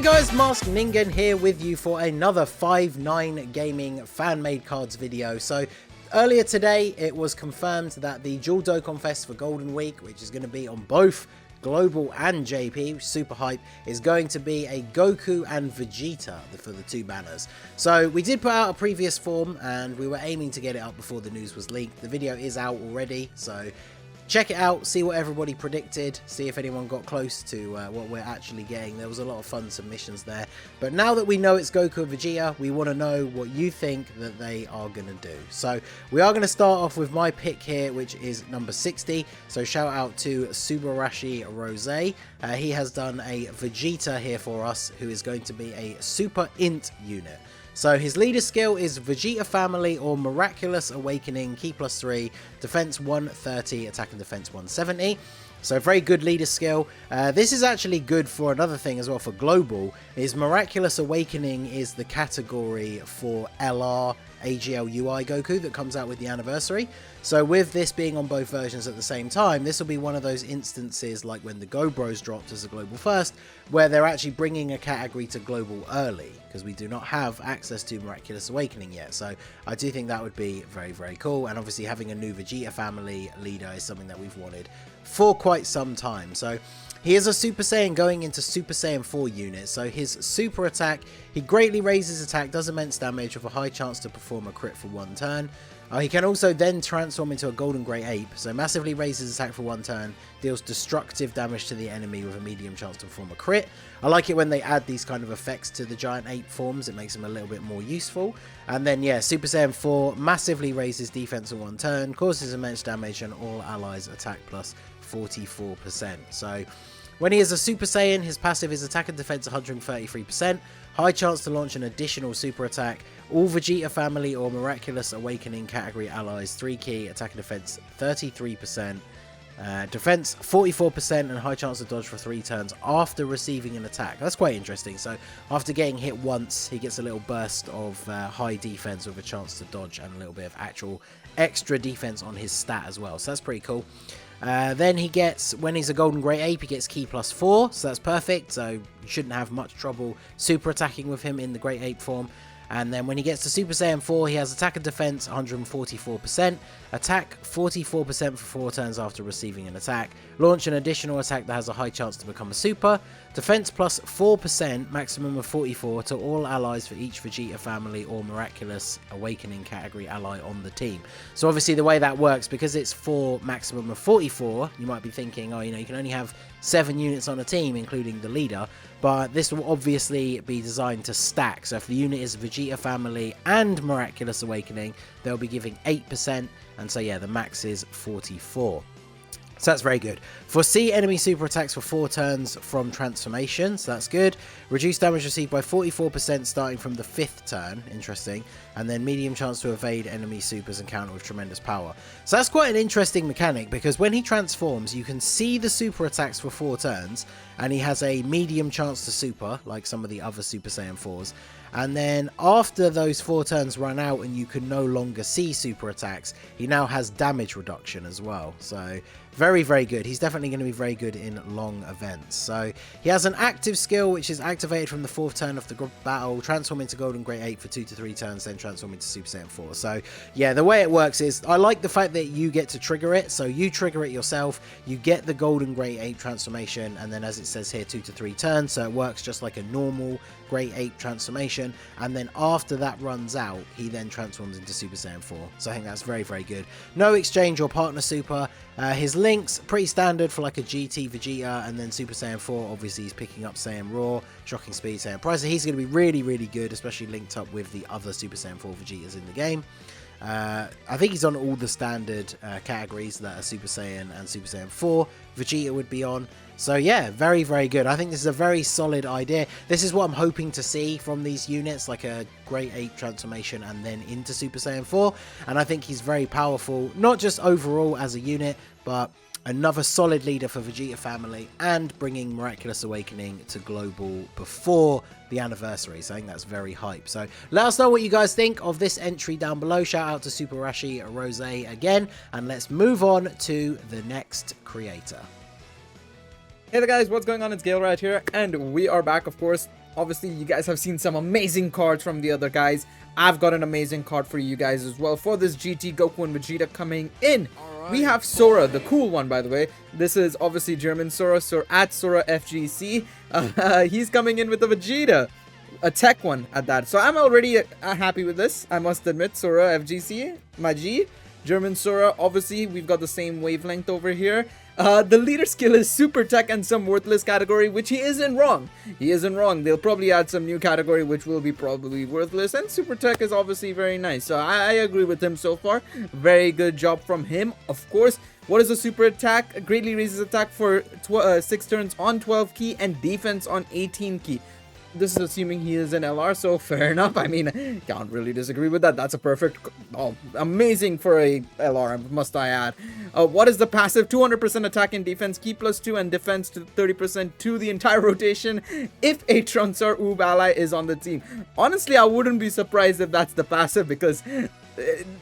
Hey guys, Masked Ningen here with you for another 5-9 Gaming fan-made cards video. So earlier today it was confirmed that the Dual Dokkanfests for Golden Week, which is going to be on both Global and JP, super hype, is going to be a Goku and Vegeta for the two banners. So we did put out a previous form and we were aiming to get it up before the news was leaked. The video is out already, so check it out, see what everybody predicted, see if anyone got close to what we're actually getting. There was a lot of fun submissions there. But now that we know it's Goku and Vegeta, we want to know what you think that they are going to do. So we are going to start off with my pick here, which is number 60. So shout out to Subarashi Rose. He has done a Vegeta here for us, who is going to be a Super Int unit. So his leader skill is Vegeta Family or Miraculous Awakening, Key +3, Defense 130, Attack and Defense 170. So very good leader skill. This is actually good for another thing as well for Global, is Miraculous Awakening is the category for LR AGL UI Goku that comes out with the anniversary. So with this being on both versions at the same time, this will be one of those instances like when the Go Bros dropped as a Global First, where they're actually bringing a category to Global early, because we do not have access to Miraculous Awakening yet. So I do think that would be very, very cool. And obviously having a new Vegeta Family leader is something that we've wanted for quite some time. So he is a Super Saiyan going into Super Saiyan 4 unit. So his super attack, he greatly raises attack, does immense damage with a high chance to perform a crit for 1 turn. He can also then transform into a Golden Grey Ape, so massively raises attack for 1 turn, deals destructive damage to the enemy with a medium chance to perform a crit. I like it when they add these kind of effects to the giant ape forms, it makes them a little bit more useful. And then yeah, Super Saiyan 4 massively raises defense for 1 turn, causes immense damage, and all allies attack plus 44%. So when he is a Super Saiyan, his passive is attack and defense 133%, high chance to launch an additional super attack, all Vegeta Family or Miraculous Awakening category allies 3 key, attack and defense 33%, defense 44%, and high chance to dodge for 3 turns after receiving an attack. That's quite interesting. So after getting hit once, he gets a little burst of high defense with a chance to dodge and a little bit of actual extra defense on his stat as well. So that's pretty cool. Then he gets, when he's a Golden Grey Ape, he gets Key +4, so that's perfect. So you shouldn't have much trouble super attacking with him in the Grey Ape form. And then when he gets to Super Saiyan 4, he has attack and defense 144%, attack 44% for 4 turns after receiving an attack, launch an additional attack that has a high chance to become a super, defense plus 4%, maximum of 44 to all allies for each Vegeta Family or Miraculous Awakening category ally on the team. So obviously the way that works, because it's for maximum of 44, you might be thinking, oh, you know, you can only have 7 units on a team, including the leader, but this will obviously be designed to stack. So if the unit is Vegeta Family and Miraculous Awakening, they'll be giving 8%, and so yeah, the max is 44. So that's very good. Foresee enemy super attacks for 4 turns from transformation, so that's good. Reduce damage received by 44% starting from the 5th turn, interesting. And then medium chance to evade enemy supers and counter with tremendous power. So that's quite an interesting mechanic, because when he transforms, you can see the super attacks for 4 turns, and he has a medium chance to super, like some of the other Super Saiyan 4s. And then after those 4 turns run out and you can no longer see super attacks, he now has damage reduction as well. So very, very good. He's definitely going to be very good in long events. So he has an active skill, which is activated from the 4th turn of the battle, transform into Golden Grey Ape for 2 to 3 turns, then transform into Super Saiyan 4. So yeah, the way it works is, I like the fact that you get to trigger it. So you trigger it yourself, you get the Golden Grey Ape transformation, and then as it says here, 2 to 3 turns. So it works just like a normal Grey Ape transformation, and then after that runs out, he then transforms into Super Saiyan 4. So I think that's very, very good. No exchange or partner super. His links, pretty standard for like a GT Vegeta, and then Super Saiyan 4, obviously he's picking up Saiyan Raw, Shocking Speed, Saiyan Price. So he's going to be really, really good, especially linked up with the other Super Saiyan 4 Vegetas in the game. I think he's on all the standard categories that a Super Saiyan and Super Saiyan 4 Vegeta would be on. So yeah, very, very good. I think this is a very solid idea. This is what I'm hoping to see from these units, like a Grey Ape transformation and then into Super Saiyan 4. And I think he's very powerful, not just overall as a unit, but another solid leader for Vegeta Family, and bringing Miraculous Awakening to Global before the anniversary. So I think that's very hype. So let us know what you guys think of this entry down below. Shout out to Subarashi Rose again, and let's move on to the next creator. Hey there guys, what's going on? It's Gale right here, and we are back, of course, Obviously, you guys have seen some amazing cards from the other guys. I've got an amazing card for you guys as well for this GT Goku and Vegeta coming in. We have Sora, the cool one, by the way. This is obviously German Sora, so at Sora FGC. He's coming in with the Vegeta, a tech one at that. So I'm already happy with this, I must admit. Sora FGC, my G. German Sora, obviously, we've got the same wavelength over here. The leader skill is super tech and some worthless category, which he isn't wrong. He isn't wrong. They'll probably add some new category, which will be probably worthless. And super tech is obviously very nice. So I agree with him so far. Very good job from him, of course. What is a super attack? Greatly raises attack for 6 turns on 12 key and defense on 18 key. This is assuming he is an LR, so fair enough. I mean, can't really disagree with that. That's a perfect, amazing for a LR, must I add. What is the passive? 200% attack and defense, key +2 and defense to 30% to the entire rotation if a Trunks or Oob ally is on the team. Honestly, I wouldn't be surprised if that's the passive, because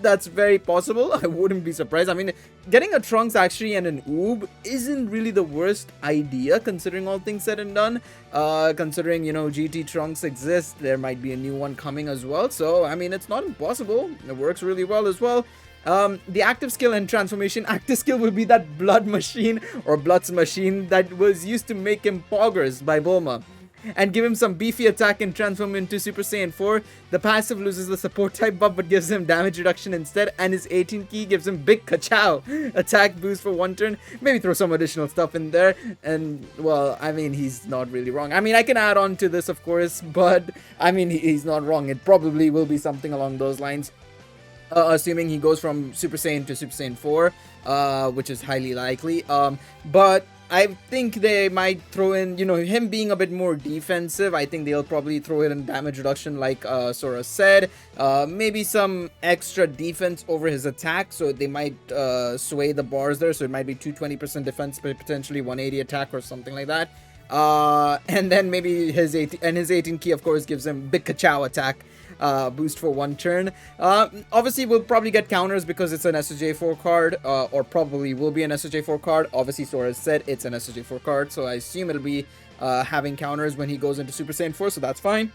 that's very possible. I wouldn't be surprised. I mean, getting a Trunks actually and an Oob isn't really the worst idea, considering all things said and done. Considering, you know, GT Trunks exists, there might be a new one coming as well. So, I mean, it's not impossible. It works really well as well. The active skill and transformation. Active skill will be that blood machine or bloods machine that was used to make him poggers by Bulma, and give him some beefy attack and transform into Super Saiyan 4. The passive loses the support type buff but gives him damage reduction instead, and his 18 key gives him big kachow attack boost for 1 turn. Maybe throw some additional stuff in there, and well, I mean, he's not really wrong. I mean, I can add on to this, of course, but I mean, he's not wrong. It probably will be something along those lines. Assuming he goes from Super Saiyan to Super Saiyan 4, which is highly likely. But I think they might throw in, you know, him being a bit more defensive. I think they'll probably throw it in damage reduction like Sora said. Maybe some extra defense over his attack, so they might sway the bars there. So it might be 220% defense, but potentially 180 attack or something like that. And then maybe his 18 key, of course, gives him big kachow attack boost for 1 turn. Obviously, we'll probably get counters because it's an SJ4 card, or probably will be an SJ4 card. Obviously, Sora said it's an SJ4 card, so I assume it'll be having counters when he goes into Super Saiyan 4, so that's fine.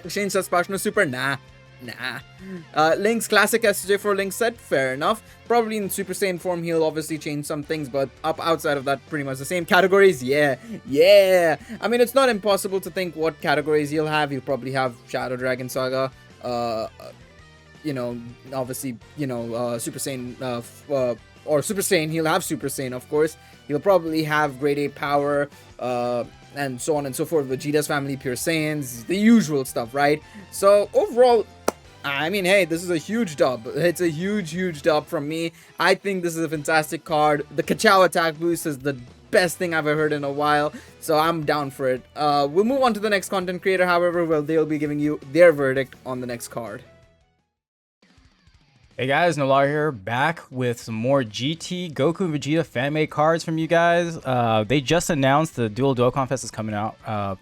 Exchange Suspension Super? Nah. Link's classic SJ4 Link set, fair enough. Probably in Super Saiyan form, he'll obviously change some things, but outside of that, pretty much the same categories. Yeah. I mean, it's not impossible to think what categories he'll have. He'll probably have Shadow Dragon Saga, you know, obviously, you know, Super Saiyan, or Super Saiyan. He'll have Super Saiyan, of course. He'll probably have Grade 8 Power, and so on and so forth. Vegeta's family, Pure Saiyans, the usual stuff, right? So overall, I mean, hey, this is a huge dub. It's a huge dub from me. I think this is a fantastic card. The Kachow attack boost is the best thing I've ever heard in a while, so I'm down for it. We'll move on to the next content creator, however, well, they'll be giving you their verdict on the next card. Hey guys, Nolar here, back with some more GT Goku and Vegeta fan-made cards from you guys. They just announced the Dual Dokkanfests is coming out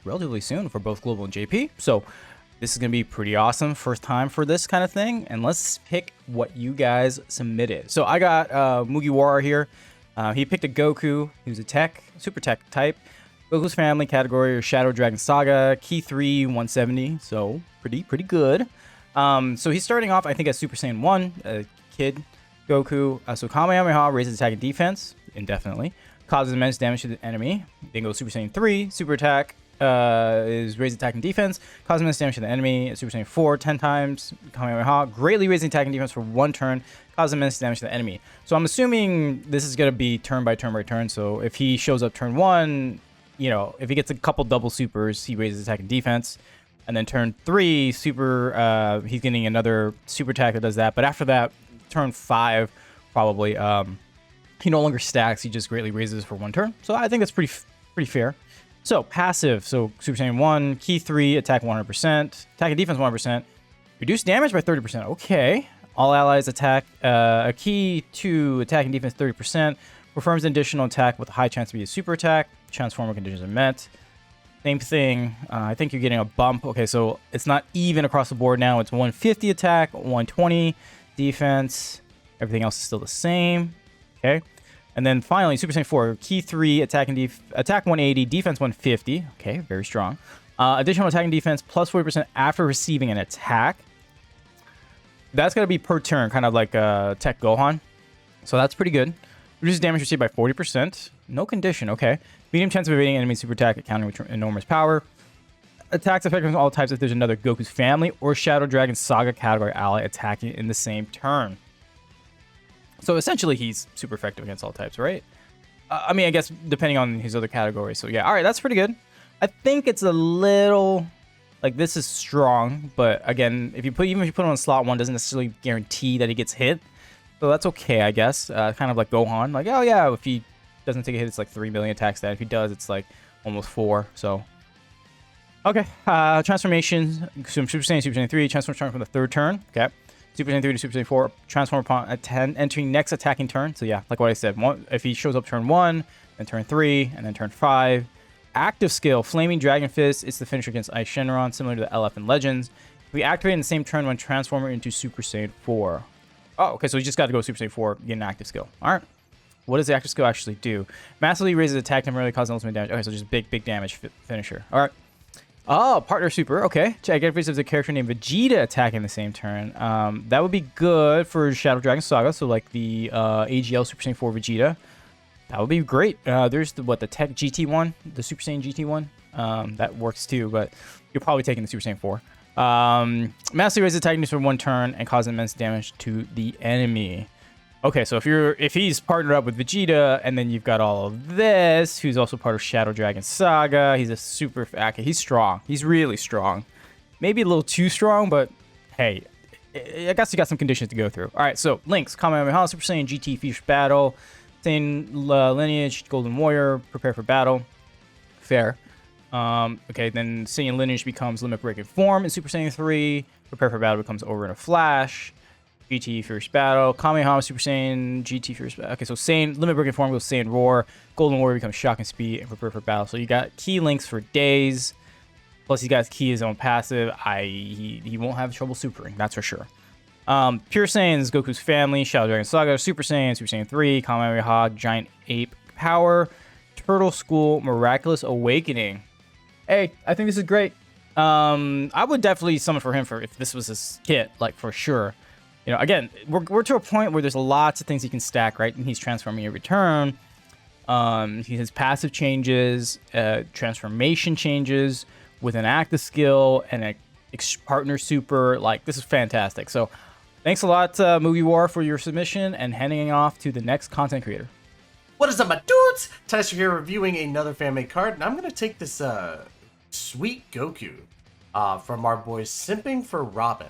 relatively soon for both Global and JP, so this is going to be pretty awesome. First time for this kind of thing. And let's pick what you guys submitted. So I got Mugiwara here. He picked a Goku. He was a tech, super tech type. Goku's family category or Shadow Dragon Saga. Key 3, 170. So pretty good. So he's starting off, I think, as Super Saiyan 1. Kid Goku. So Kamehameha raises attack and defense indefinitely. Causes immense damage to the enemy. Then goes Super Saiyan 3. Super attack. Is raise attack and defense, causes immense damage to the enemy. Super Saiyan 4, 10 times. Kamehameha, greatly raising attack and defense for 1 turn, causes immense damage to the enemy. So I'm assuming this is going to be turn by turn. So if he shows up turn 1, you know, if he gets a couple double supers, he raises attack and defense. And then turn 3, he's getting another super attack that does that. But after that, turn 5, probably, he no longer stacks. He just greatly raises for 1 turn. So I think that's pretty fair. So, passive. So, Super Saiyan 1, Key 3, attack 100%, attack and defense 100%, reduce damage by 30%. Okay. All allies attack, a Key 2, attack and defense 30%, performs an additional attack with a high chance to be a super attack, transformer conditions are met. Same thing. I think you're getting a bump. Okay, so it's not even across the board now. It's 150 attack, 120 defense. Everything else is still the same. Okay. And then finally, Super Saiyan 4, Key 3, attack 180, defense 150. Okay, very strong. Additional attacking defense plus 40% after receiving an attack. That's going to be per turn, kind of like Tech Gohan. So that's pretty good. Reduces damage received by 40%. No condition, okay. Medium chance of evading enemy super attack, accounting with enormous power. Attacks effective on all types if there's another Goku's family or Shadow Dragon Saga category ally attacking in the same turn. So essentially, he's super effective against all types, right? I mean, I guess depending on his other categories. So yeah, all right, that's pretty good. I think it's a little like this is strong, but again, even if you put it on slot 1, doesn't necessarily guarantee that he gets hit. So that's okay, I guess. Kind of like Gohan, like oh yeah, if he doesn't take a hit, it's like 3 million attack stat. If he does, it's like almost 4. So. Okay, transformations, Super Saiyan, Super Saiyan 3, transform from the 3rd turn, okay. Super Saiyan 3 to Super Saiyan 4, transform upon entering next attacking turn. So yeah, like what I said, if he shows up turn 1, then turn 3, and then turn 5. Active skill, Flaming Dragon Fist, it's the finisher against Ice Shenron, similar to the LF in Legends. We activate in the same turn when transformer into Super Saiyan 4. Oh, okay, so you just got to go Super Saiyan 4, get an active skill. Alright. What does the active skill actually do? Massively raises attack temporarily, causing ultimate damage. Okay, so just big damage finisher. Alright. Oh, partner super. Okay. Check if there's a character named Vegeta attacking the same turn. That would be good for Shadow Dragon Saga. So like the AGL Super Saiyan 4 Vegeta. That would be great. There's the Tech GT one, the Super Saiyan GT one. That works too, but you're probably taking the Super Saiyan 4. Massively raises attack for 1 turn and causes immense damage to the enemy. Okay, so if he's partnered up with Vegeta, and then you've got all of this, who's also part of Shadow Dragon Saga. He's a super he's strong. He's really strong. Maybe a little too strong, but hey, I guess you got some conditions to go through. All right, so links: Kamehameha, Super Saiyan GT, Fierce Battle, Saiyan Lineage, Golden Warrior, Prepare for Battle. Fair. Okay, then Saiyan Lineage becomes Limit Breaking Form in Super Saiyan 3. Prepare for Battle becomes Over in a Flash. GT Fierce Battle, Kamehameha Super Saiyan, GT Fierce Battle. Okay, so Saiyan Limit Breaking Form goes Saiyan Roar, Golden Warrior becomes Shock and Speed, and Prepare for Battle. So you got key links for days. Plus, he got key his own passive. He won't have trouble supering, that's for sure. Pure Saiyans, Goku's family, Shadow Dragon Saga, Super Saiyan 3, Kamehameha, Giant Ape Power, Turtle School, Miraculous Awakening. Hey, I think this is great. I would definitely summon for him if this was his kit, like for sure. You know, again, we're to a point where there's lots of things he can stack, right? And he's transforming every turn. His passive changes, transformation changes with an active skill and a partner super. Like, this is fantastic. So, thanks a lot, Movie War, for your submission and handing it off to the next content creator. What is up, my dudes? Tyster here reviewing another fan-made card, and I'm going to take this sweet Goku from our boy Simping for Robin.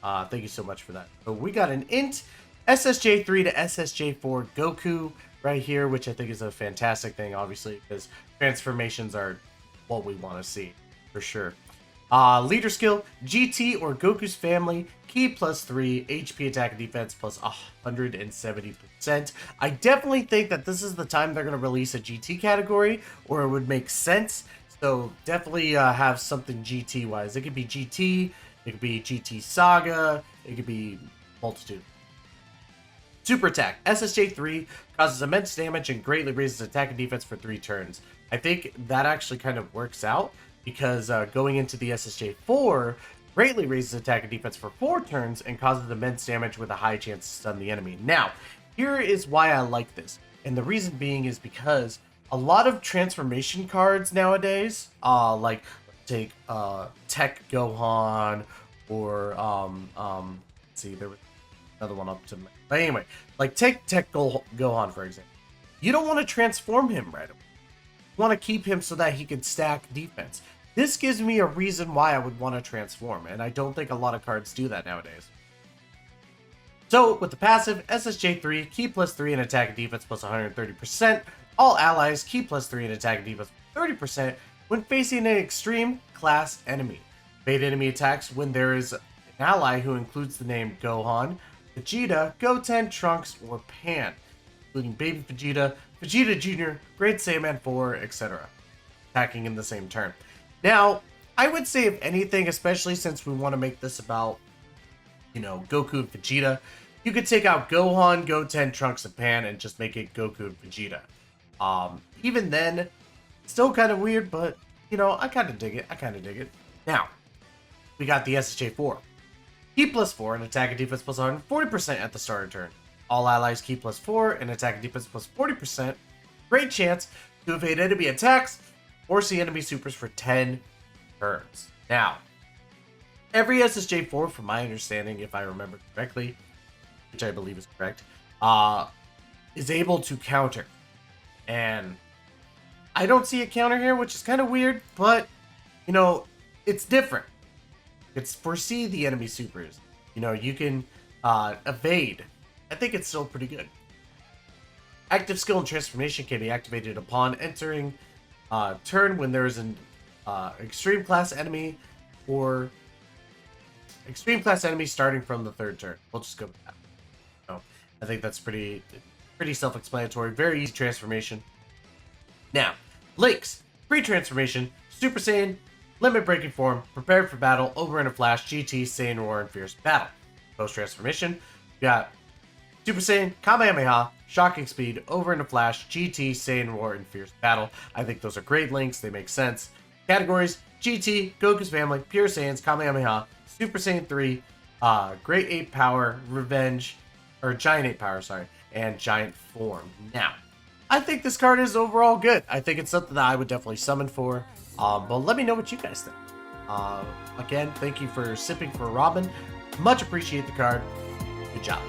Thank you so much for that. So we got an int SSJ3 to SSJ4 Goku right here, which I think is a fantastic thing, obviously, because transformations are what we want to see, for sure. Leader skill, GT or Goku's family, key +3, HP attack and defense plus 170%. I definitely think that this is the time they're going to release a GT category, or it would make sense. So definitely have something GT-wise. It could be GT, it could be GT Saga, it could be multitude. Super attack, SSJ3 causes immense damage and greatly raises attack and defense for 3 turns. I think that actually kind of works out because going into the SSJ4 greatly raises attack and defense for 4 turns and causes immense damage with a high chance to stun the enemy. Now, here is why I like this. And the reason being is because a lot of transformation cards nowadays, like take Tech Gohan or let's see, there was another one up to me. But anyway, like take Tech Gohan for example. You don't want to transform him right away. You want to keep him so that he can stack defense. This gives me a reason why I would want to transform, and I don't think a lot of cards do that nowadays. So with the passive, SSJ3, key +3 in attack and defense plus 130%. All allies, key +3 in attack and defense 30% when facing an extreme class enemy. Bait enemy attacks when there is an ally who includes the name Gohan, Vegeta, Goten, Trunks, or Pan, including Baby Vegeta, Vegeta Jr., Great Saiyaman 4, etc. Attacking in the same turn. Now, I would say if anything, especially since we want to make this about, you know, Goku and Vegeta, you could take out Gohan, Goten, Trunks, and Pan and just make it Goku and Vegeta. Even then, still kind of weird, but you know, I kind of dig it. I kind of dig it. Now, we got the SHA4. Key plus 4 and attack and defense plus 140% at the start of turn. All allies key plus 4 and attack and defense plus 40%. Great chance to evade enemy attacks or see enemy supers for 10 turns. Now, every SSJ4, from my understanding, if I remember correctly, which I believe is correct, is able to counter. And I don't see a counter here, which is kind of weird, but, you know, it's different. It's foresee the enemy supers. You know, you can evade. I think it's still pretty good. Active skill and transformation can be activated upon entering turn when there is an extreme class enemy or extreme class enemy starting from the third turn. We'll just go with that. So I think that's pretty self-explanatory. Very easy transformation. Now, links, pre-transformation, Super Saiyan, limit breaking form, prepared for battle, over in a flash, GT, Saiyan Roar, and fierce battle. Post-transformation, we got Super Saiyan, Kamehameha, shocking speed, over in a flash, GT, Saiyan Roar, and fierce battle. I think those are great links. They make sense. Categories, GT, Goku's family, Pure Saiyans, Kamehameha, Super Saiyan 3, Great Ape Power, Revenge, or Giant Ape Power, sorry, and Giant Form. Now, I think this card is overall good. I think it's something that I would definitely summon for. But let me know what you guys think. Again, thank you for sipping for Robin. Much appreciate the card. Good job.